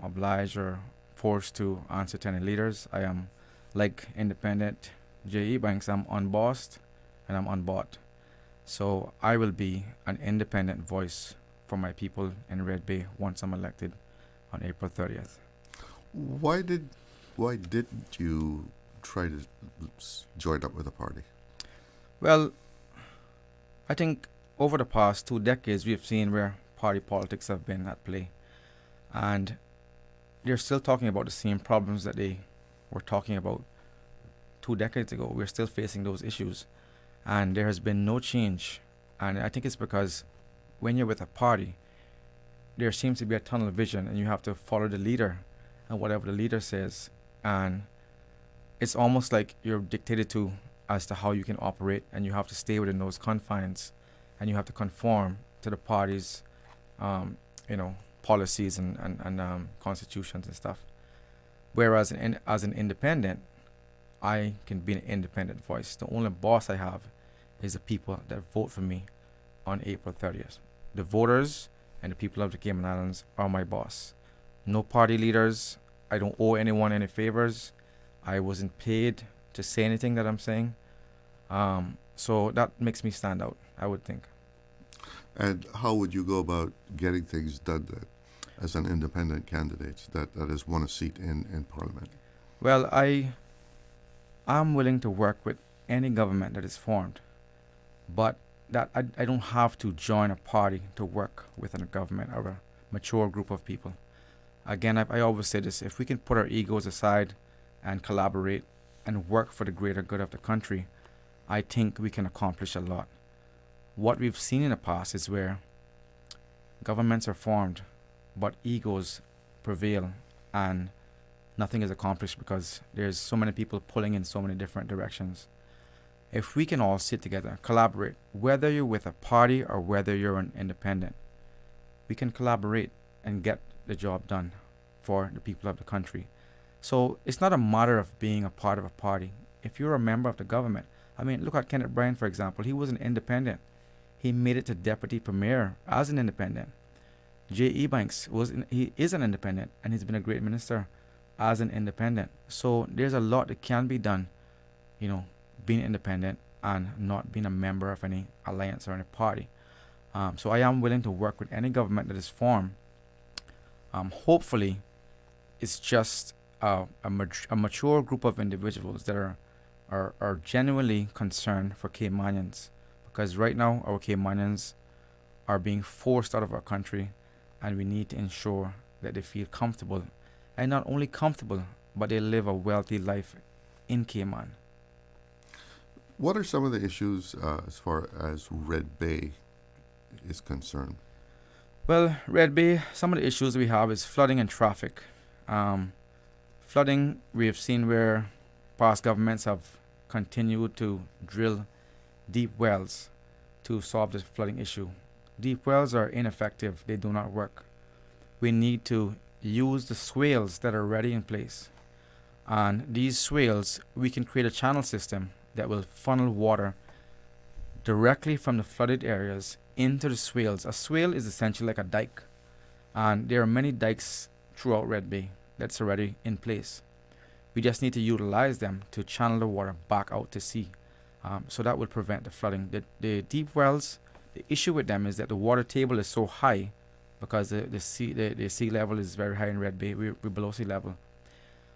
obliged or forced to answer to any leaders. I am like independent J.E. Banks. I'm unbossed and I'm unbought. So I will be an independent voice for my people in Red Bay once I'm elected on April 30th. Why did why didn't you try to join up with a party? Well, I think over the past 2 decades, we've seen where party politics have been at play. And they're still talking about the same problems that they were talking about 2 decades ago. We're still facing those issues. And there has been no change. And I think it's because when you're with a party, there seems to be a tunnel vision and you have to follow the leader and whatever the leader says. And it's almost like you're dictated to as to how you can operate, and you have to stay within those confines, and you have to conform to the party's, policies and constitutions and stuff. Whereas as an independent, I can be an independent voice. The only boss I have is the people that vote for me on April 30th. The voters and the people of the Cayman Islands are my boss. No party leaders. I don't owe anyone any favors. I wasn't paid to say anything that I'm saying. So that makes me stand out, I would think. And how would you go about getting things done then as an independent candidate that has won a seat in Parliament? Well, I'm willing to work with any government that is formed, but that I don't have to join a party to work with a government or a mature group of people. Again, I always say this: if we can put our egos aside and collaborate and work for the greater good of the country, I think we can accomplish a lot. What we've seen in the past is where governments are formed, but egos prevail and nothing is accomplished because there's so many people pulling in so many different directions. If we can all sit together, collaborate, whether you're with a party or whether you're an independent, we can collaborate and get the job done for the people of the country. So it's not a matter of being a part of a party. If you're a member of the government, I mean, look at Kenneth Bryan, for example. He was an independent. He made it to deputy premier as an independent. J.E. Banks he is an independent, and he's been a great minister as an independent. So there's a lot that can be done, being independent and not being a member of any alliance or any party. So I am willing to work with any government that is formed. Hopefully, it's just a mature group of individuals that are genuinely concerned for Caymanians, because right now our Caymanians are being forced out of our country, and we need to ensure that they feel comfortable, and not only comfortable, but they live a wealthy life in Cayman. What are some of the issues as far as Red Bay is concerned? Well, Red Bay, some of the issues we have is flooding and traffic. Flooding, we have seen where past governments have continued to drill deep wells to solve this flooding issue. Deep wells are ineffective. They do not work. We need to use the swales that are already in place. And these swales, we can create a channel system that will funnel water directly from the flooded areas into the swales. A swale is essentially like a dike. And there are many dikes throughout Red Bay that's already in place. We just need to utilize them to channel the water back out to sea. So that will prevent the flooding. The deep wells, the issue with them is that the water table is so high because the sea level is very high in Red Bay. We're below sea level.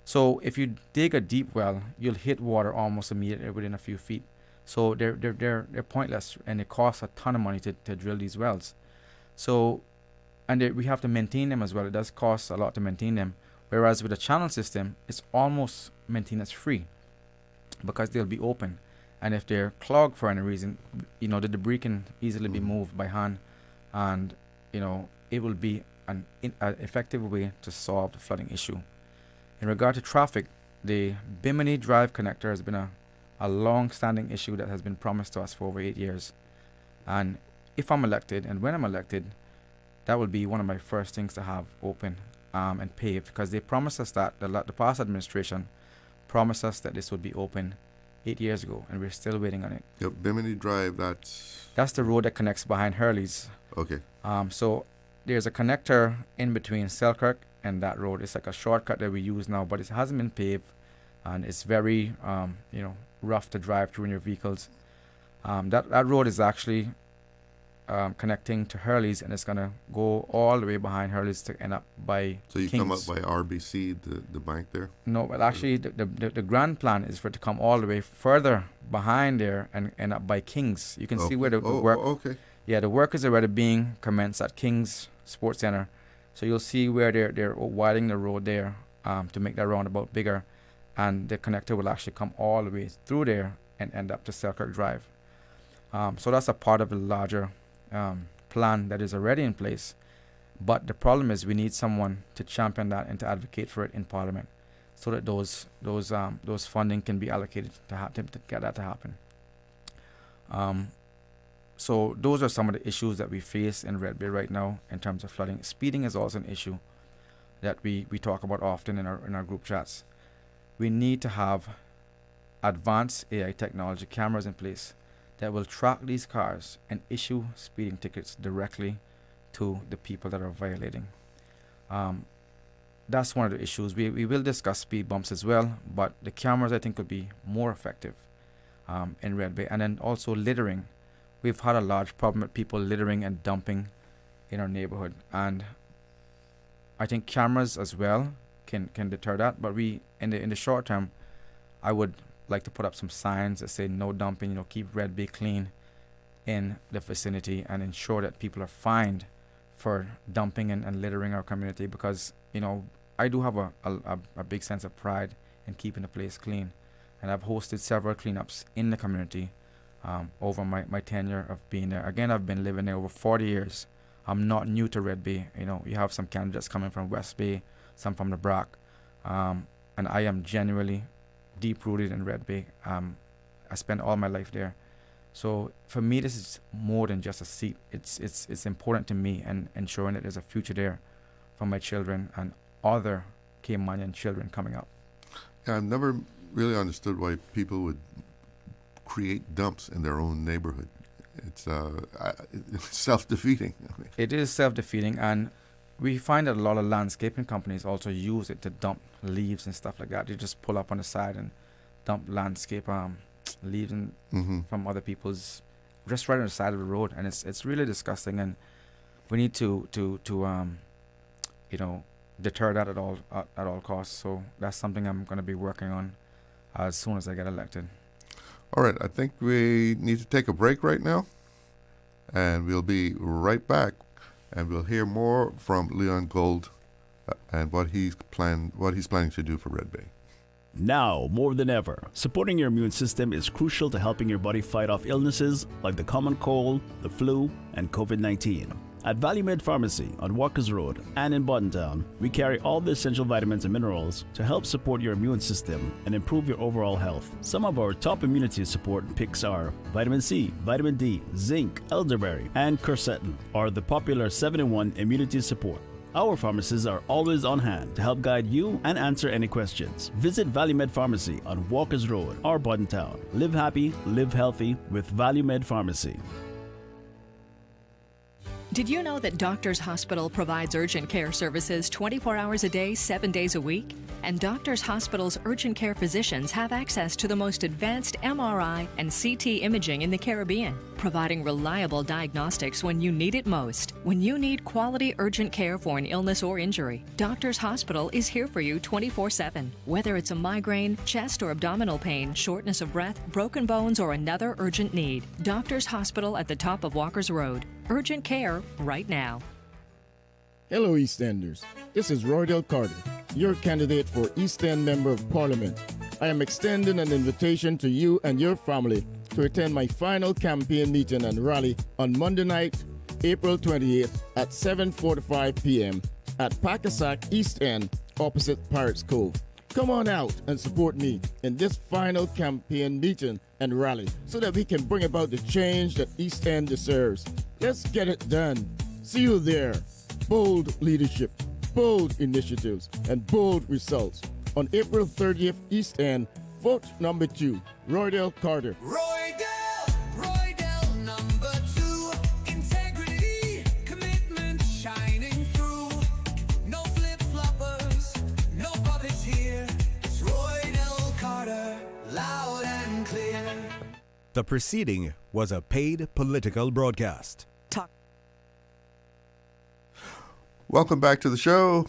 So if you dig a deep well, you'll hit water almost immediately within a few feet. So they're pointless, and it costs a ton of money to drill these wells. So, and we have to maintain them as well. It does cost a lot to maintain them. Whereas with a channel system, it's almost maintenance free because they'll be open. And if they're clogged for any reason, the debris can easily be moved by hand, and it will be an effective way to solve the flooding issue. In regard to traffic, the Bimini Drive connector has been a long-standing issue that has been promised to us for over 8 years. And if I'm elected, and when I'm elected, that will be one of my first things to have open and paved, because they promised us that, the past administration promised us that this would be open 8 years ago, and we're still waiting on it. Yep, Bimini Drive, that's the road that connects behind Hurley's. Okay. So there's a connector in between Selkirk and that road. It's like a shortcut that we use now, but it hasn't been paved, and it's very rough to drive through in your vehicles. That road is actually connecting to Hurley's, and it's gonna go all the way behind Hurley's to end up by So you Kings. come up by RBC, the bank there? No, but actually the grand plan is for it to come all the way further behind there and end up by Kings. You can see where the work. Okay. Yeah, the work is already being commenced at Kings Sports Center. So you'll see where they're widening the road there to make that roundabout bigger, and the connector will actually come all the way through there and end up to Selkirk Drive. So that's a part of the larger plan that is already in place. But the problem is we need someone to champion that and to advocate for it in Parliament, so that those funding can be allocated to get that to happen. So those are some of the issues that we face in Red Bay right now in terms of flooding. Speeding is also an issue that we talk about often in our group chats. We need to have advanced AI technology cameras in place that will track these cars and issue speeding tickets directly to the people that are violating. That's one of the issues. We will discuss speed bumps as well, but the cameras I think will be more effective in Red Bay. And then also littering. We've had a large problem with people littering and dumping in our neighborhood, and I think cameras as well can deter that. But we in the short term, I would like to put up some signs that say no dumping, keep Red Bay clean in the vicinity, and ensure that people are fined for dumping and littering our community, because I do have a big sense of pride in keeping the place clean, and I've hosted several cleanups in the community over my tenure of being there. Again, I've been living there over 40 years. I'm not new to Red Bay. You have some candidates coming from West Bay, some from the Brac, and I am genuinely deep-rooted in Red Bay. I spent all my life there. So for me, this is more than just a seat. It's important to me, and ensuring that there's a future there for my children and other Caymanian children coming up. Yeah, I've never really understood why people would create dumps in their own neighborhood. It's self-defeating. It is self-defeating, and we find that a lot of landscaping companies also use it to dump leaves and stuff like that. They just pull up on the side and dump landscape leaves from other people's, just right on the side of the road, and it's really disgusting. And we need to deter that at all costs. So that's something I'm going to be working on as soon as I get elected. All right, I think we need to take a break right now, and we'll be right back, and we'll hear more from Leon Gould and what he's planning to do for Red Bay. Now, more than ever, supporting your immune system is crucial to helping your body fight off illnesses like the common cold, the flu, and COVID-19. At Valley Med Pharmacy on Walkers Road and in Buttontown, we carry all the essential vitamins and minerals to help support your immune system and improve your overall health. Some of our top immunity support picks are vitamin C, vitamin D, zinc, elderberry, and quercetin, or the popular 7-in-1 immunity support. Our pharmacists are always on hand to help guide you and answer any questions. Visit Valley Med Pharmacy on Walkers Road or Buttontown. Live happy, live healthy with Valley Med Pharmacy. Did you know that Doctors Hospital provides urgent care services 24 hours a day, 7 days a week? And Doctors Hospital's urgent care physicians have access to the most advanced MRI and CT imaging in the Caribbean, providing reliable diagnostics when you need it most. When you need quality urgent care for an illness or injury, Doctors Hospital is here for you 24/7. Whether it's a migraine, chest or abdominal pain, shortness of breath, broken bones, or another urgent need, Doctors Hospital at the top of Walkers Road. Urgent care right now. Hello, East Enders. This is Roydell Carter, your candidate for East End Member of Parliament. I am extending an invitation to you and your family to attend my final campaign meeting and rally on Monday night, April 28th at 7:45 p.m. at Paccasac East End, opposite Pirates Cove. Come on out and support me in this final campaign meeting and rally so that we can bring about the change that East End deserves. Let's get it done. See you there. Bold leadership, bold initiatives, and bold results. On April 30th, East End, vote number 2, Roydell Carter. Roydell number 2. Integrity, commitment shining through. No flip-flop The preceding was a paid political broadcast. Welcome back to the show.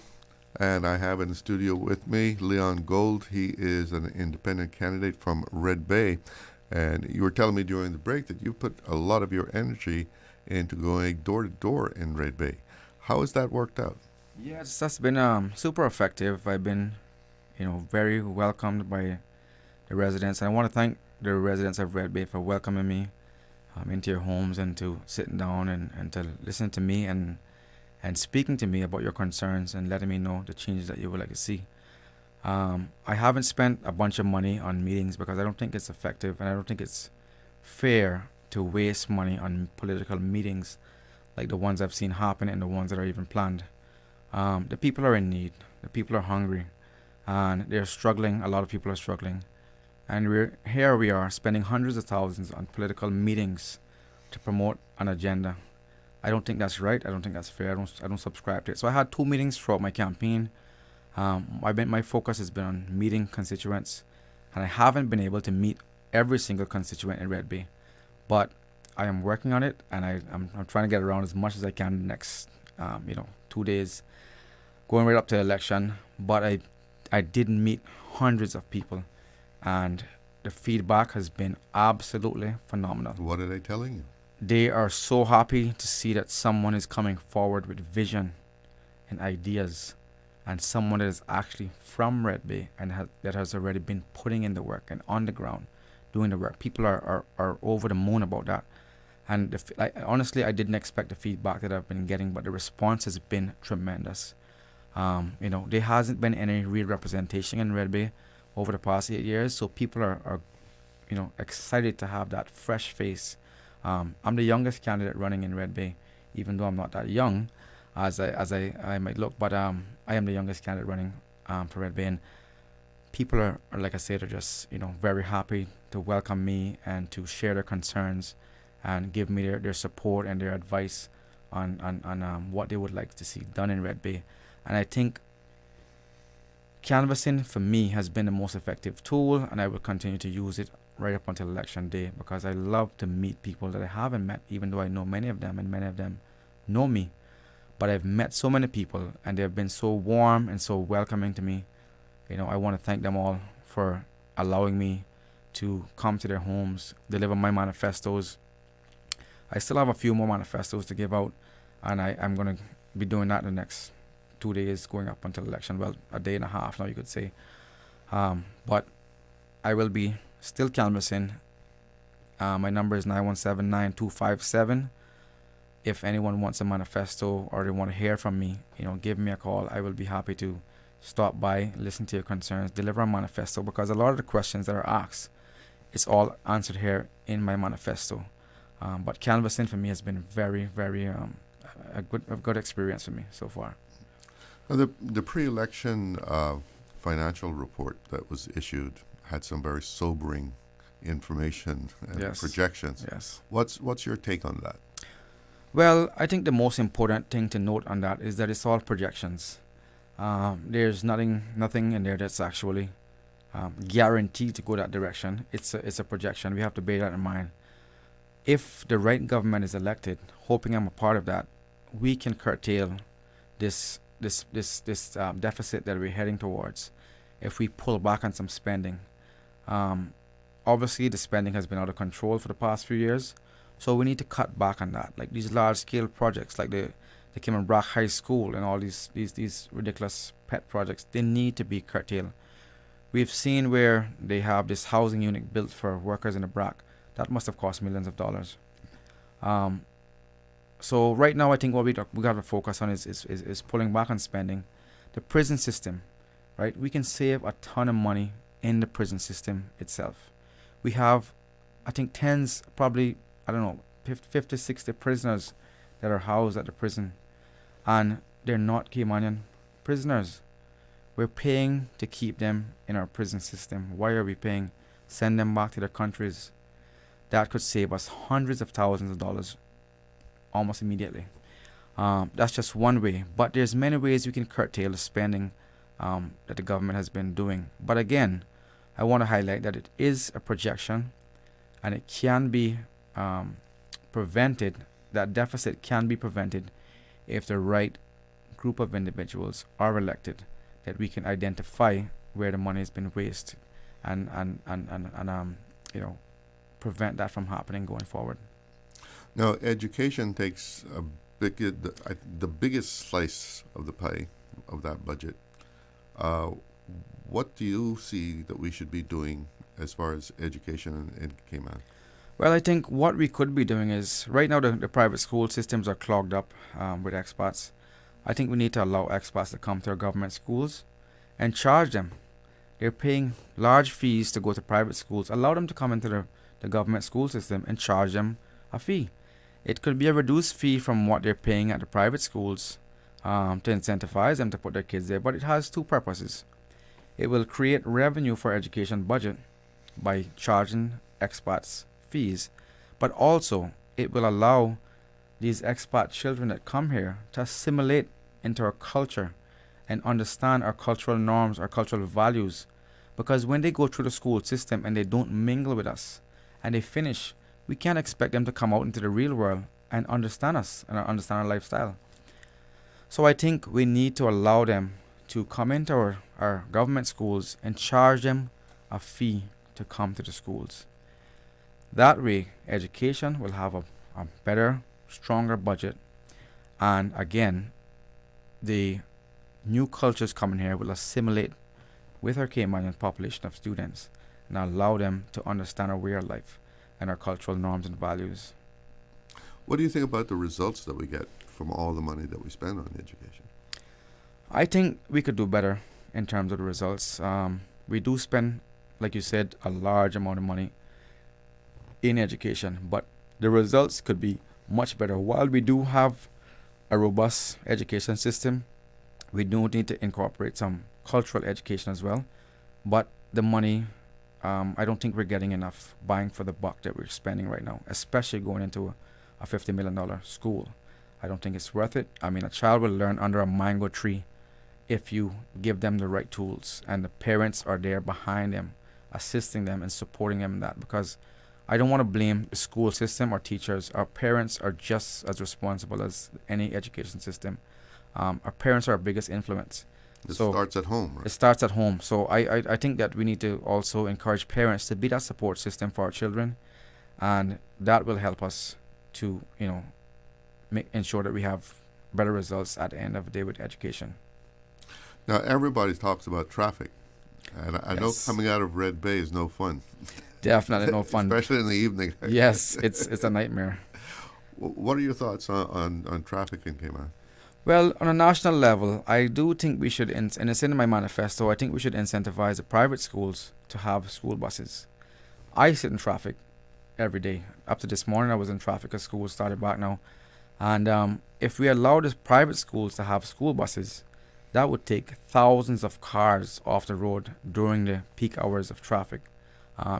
And I have in the studio with me Leon Gould. He is an independent candidate from Red Bay. And you were telling me during the break that you put a lot of your energy into going door to door in Red Bay. How has that worked out? Yes, that's been super effective. I've been, very welcomed by the residents. And I want to thank the residents of Red Bay for welcoming me into your homes and to sitting down and to listen to me and speaking to me about your concerns and letting me know the changes that you would like to see. I haven't spent a bunch of money on meetings because I don't think it's effective, and I don't think it's fair to waste money on political meetings like the ones I've seen happen and the ones that are even planned. The people are in need. The people are hungry, and they're struggling. A lot of people are struggling. And we are spending hundreds of thousands on political meetings to promote an agenda. I don't think that's right. I don't think that's fair. I don't subscribe to it. So I had 2 meetings throughout my campaign. My focus has been on meeting constituents, and I haven't been able to meet every single constituent in Red Bay, but I am working on it, and I'm trying to get around as much as I can the next 2 days, going right up to the election. But I did meet hundreds of people, and the feedback has been absolutely phenomenal. What are they telling you? They are so happy to see that someone is coming forward with vision and ideas, and someone that is actually from Red Bay and that has already been putting in the work and on the ground doing the work. People are over the moon about that. And honestly, I didn't expect the feedback that I've been getting, but the response has been tremendous. There hasn't been any real representation in Red Bay over the past 8 years, so people are excited to have that fresh face. I'm the youngest candidate running in Red Bay, even though I'm not that young as I might look, but I am the youngest candidate running for Red Bay, and people are like I said, are just very happy to welcome me and to share their concerns and give me their support and their advice on what they would like to see done in Red Bay. And I think canvassing for me has been the most effective tool, and I will continue to use it right up until election day, because I love to meet people that I haven't met, even though I know many of them and many of them know me. But I've met so many people, and they've been so warm and so welcoming to me. I want to thank them all for allowing me to come to their homes, deliver my manifestos. I still have a few more manifestos to give out, and I'm going to be doing that in the next 2 days going up until election. Well, a day and a half now, you could say. But I will be still canvassing. My number is 917-9257. If anyone wants a manifesto or they want to hear from me, give me a call. I will be happy to stop by, listen to your concerns, deliver a manifesto, because a lot of the questions that are asked, it's all answered here in my manifesto. But canvassing for me has been very, very a good experience for me so far. The pre-election financial report that was issued had some very sobering information and projections. Yes. What's your take on that? Well, I think the most important thing to note on that is that it's all projections. There's nothing in there that's actually guaranteed to go that direction. It's a projection. We have to bear that in mind. If the right government is elected, hoping I'm a part of that, we can curtail this deficit that we're heading towards if we pull back on some spending. Obviously, the spending has been out of control for the past few years, so we need to cut back on that. Like these large-scale projects, like the Cayman High School and all these ridiculous pet projects, they need to be curtailed. We've seen where they have this housing unit built for workers in the BRAC. That must have cost millions of dollars. So right now, I think what we got to focus on is pulling back on spending. The prison system, right? We can save a ton of money in the prison system itself. We have, I think, tens, probably, 50, 60 prisoners that are housed at the prison, and they're not Caymanian prisoners. We're paying to keep them in our prison system. Why are we paying? Send them back to their countries. That could save us hundreds of thousands of dollars almost immediately. That's just one way, but there's many ways we can curtail the spending that the government has been doing. But again, I want to highlight that it is a projection, and it can be prevented. That deficit can be prevented if the right group of individuals are elected, that we can identify where the money has been wasted and prevent that from happening going forward. Now, education takes the biggest slice of the pie of that budget. What do you see that we should be doing as far as education in Cayman? Well, I think what we could be doing is, right now the private school systems are clogged up with expats. I think we need to allow expats to come to our government schools and charge them. They're paying large fees to go to private schools. Allow them to come into the government school system and charge them a fee. It could be a reduced fee from what they're paying at the private schools to incentivize them to put their kids there. But it has two purposes. It will create revenue for education budget by charging expats fees, but also it will allow these expat children that come here to assimilate into our culture and understand our cultural norms, our cultural values. Because when they go through the school system and they don't mingle with us and they finish, we can't expect them to come out into the real world and understand us and understand our lifestyle. So I think we need to allow them to come into our government schools and charge them a fee to come to the schools. That way, education will have a better, stronger budget. And again, the new cultures coming here will assimilate with our Caymanian population of students and allow them to understand our way of life and our cultural norms and values. What do you think about the results that we get from all the money that we spend on education? I think we could do better in terms of the results. We do spend, like you said, a large amount of money in education, but the results could be much better. While we do have a robust education system, we do need to incorporate some cultural education as well. But the money, I don't think we're getting enough bang for the buck that we're spending right now, especially going into a $50 million school. I don't think it's worth it. I mean, a child will learn under a mango tree if you give them the right tools and the parents are there behind them, assisting them and supporting them in that. Because I don't want to blame the school system or teachers. Our parents are just as responsible as any education system. Our parents are our biggest influence. It starts at home, right? It starts at home. So I think that we need to also encourage parents to be that support system for our children, and that will help us to, ensure that we have better results at the end of the day with education. Now, everybody talks about traffic, and I know coming out of Red Bay is no fun. Definitely no fun. Especially in the evening. Yes, it's a nightmare. What are your thoughts on traffic in Cayman? Well, on a national level, I do think we should, and it's in my manifesto, I think we should incentivize the private schools to have school buses. I sit in traffic every day. Up to this morning, I was in traffic as school started back now. And if we allow the private schools to have school buses, that would take thousands of cars off the road during the peak hours of traffic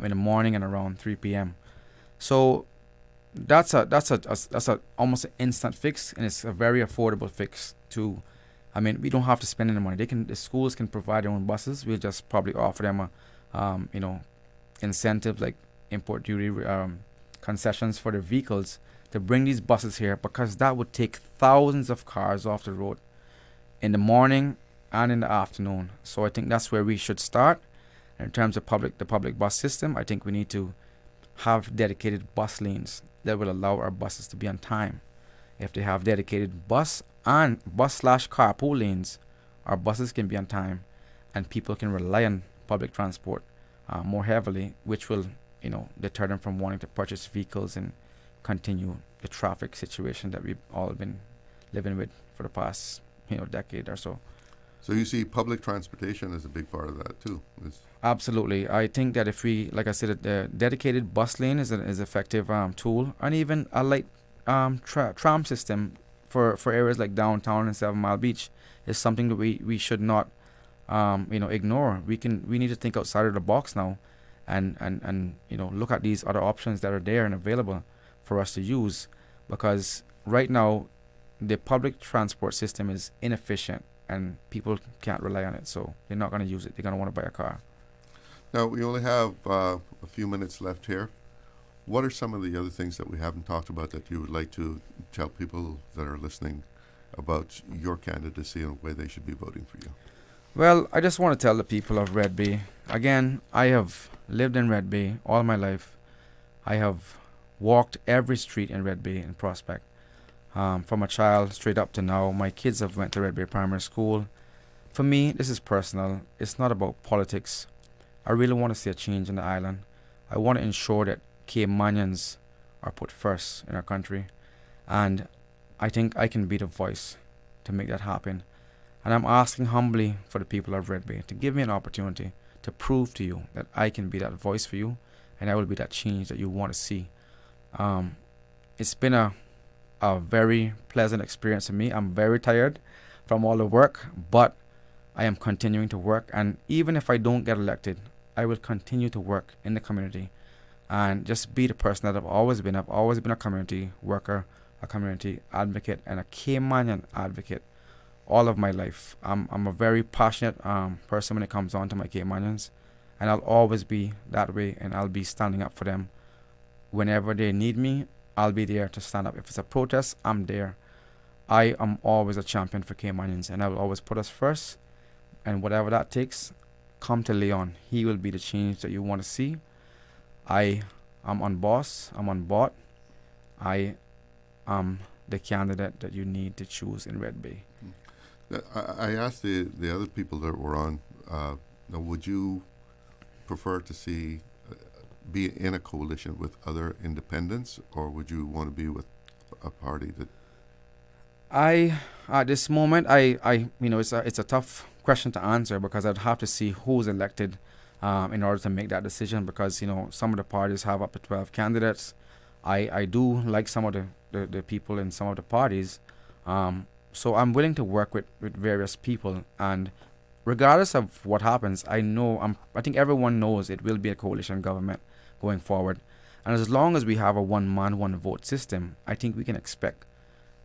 in the morning and around 3 p.m. So that's a almost an instant fix, and it's a very affordable fix too. I mean, we don't have to spend any money. The schools can provide their own buses. We'll just probably offer them a incentive like import duty concessions for their vehicles to bring these buses here, because that would take thousands of cars off the road in the morning and in the afternoon. So I think that's where we should start. In terms of the public bus system, I think we need to have dedicated bus lanes that will allow our buses to be on time. If they have dedicated bus/carpool lanes, our buses can be on time and people can rely on public transport more heavily, which will deter them from wanting to purchase vehicles and continue the traffic situation that we've all been living with for the past decade or so. So you see public transportation as a big part of that too. Absolutely. I think that if we, like I said, the dedicated bus lane is an effective tool, and even a light tram system for areas like downtown and 7 Mile Beach is something that we should not ignore. We need to think outside of the box now and look at these other options that are there and available for us to use, because right now the public transport system is inefficient and people can't rely on it, so they're not going to use it. They're going to want to buy a car. Now, we only have a few minutes left here. What are some of the other things that we haven't talked about that you would like to tell people that are listening about your candidacy and where they should be voting for you? Well, I just want to tell the people of Red Bay, again, I have lived in Red Bay all my life. I have walked every street in Red Bay in Prospect. From a child straight up to now, my kids have went to Red Bay Primary School. For me, this is personal. It's not about politics. I really want to see a change in the island. I want to ensure that Caymanians are put first in our country. And I think I can be the voice to make that happen. And I'm asking humbly for the people of Red Bay to give me an opportunity to prove to you that I can be that voice for you, and I will be that change that you want to see. It's been a very pleasant experience for me. I'm very tired from all the work, but I am continuing to work. And even if I don't get elected, I will continue to work in the community and just be the person that I've always been. I've always been a community worker, a community advocate, and a Caymanian advocate all of my life. I'm a very passionate person when it comes on to my Caymanians, and I'll always be that way, and I'll be standing up for them. Whenever they need me, I'll be there to stand up. If it's a protest, I'm there. I am always a champion for Caymanians, and I will always put us first, and whatever that takes, come to Leon. He will be the change that you want to see. I am unbossed, I'm unbought. I am the candidate that you need to choose in Red Bay. I asked the other people that were on, would you prefer to see be in a coalition with other independents, or would you want to be with a party that? At this moment, it's a tough question to answer, because I'd have to see who's elected in order to make that decision, because some of the parties have up to 12 candidates. I do like some of the people in some of the parties, so I'm willing to work with various people, and regardless of what happens, I think everyone knows it will be a coalition government going forward, and as long as we have a one-man, one-vote system, I think we can expect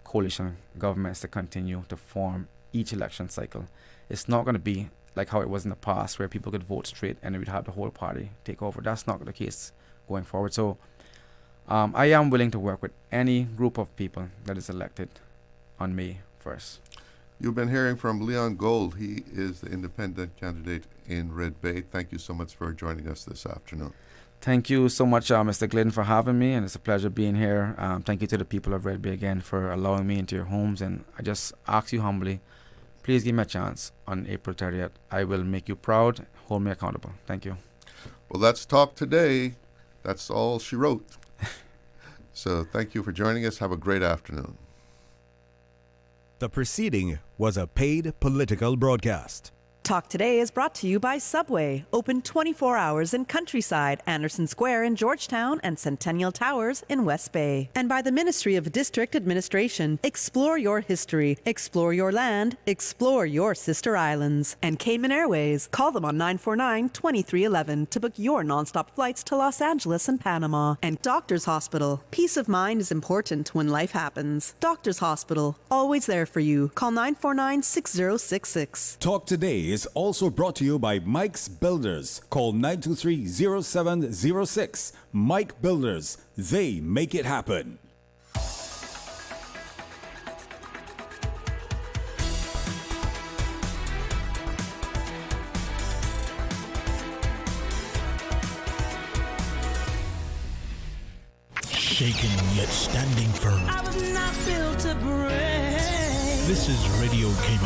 coalition governments to continue to form each election cycle. It's not going to be like how it was in the past, where people could vote straight and we'd have the whole party take over. That's not the case going forward. So I am willing to work with any group of people that is elected on May 1st. You've been hearing from Leon Gould. He is the independent candidate in Red Bay. Thank you so much for joining us this afternoon. Thank you so much, Mr. Glidden, for having me, and it's a pleasure being here. Thank you to the people of Red Bay again for allowing me into your homes, and I just ask you humbly, please give me a chance on April 30th. I will make you proud, hold me accountable. Thank you. Well, that's Talk Today. That's all she wrote. So thank you for joining us. Have a great afternoon. The preceding was a paid political broadcast. Talk Today is brought to you by Subway, open 24 hours in Countryside, Anderson Square in Georgetown, and Centennial Towers in West Bay. And by the Ministry of District Administration. Explore your history, explore your land, explore your sister islands. And Cayman Airways. Call them on 949-2311 to book your nonstop flights to Los Angeles and Panama. And Doctors Hospital. Peace of mind is important when life happens. Doctors Hospital, always there for you. Call 949-6066. Talk Today is also brought to you by Mike's Builders. Call 923-0706. Mike Builders. They make it happen. Shaken yet standing firm. I was not built to break. This is Radio Cayman.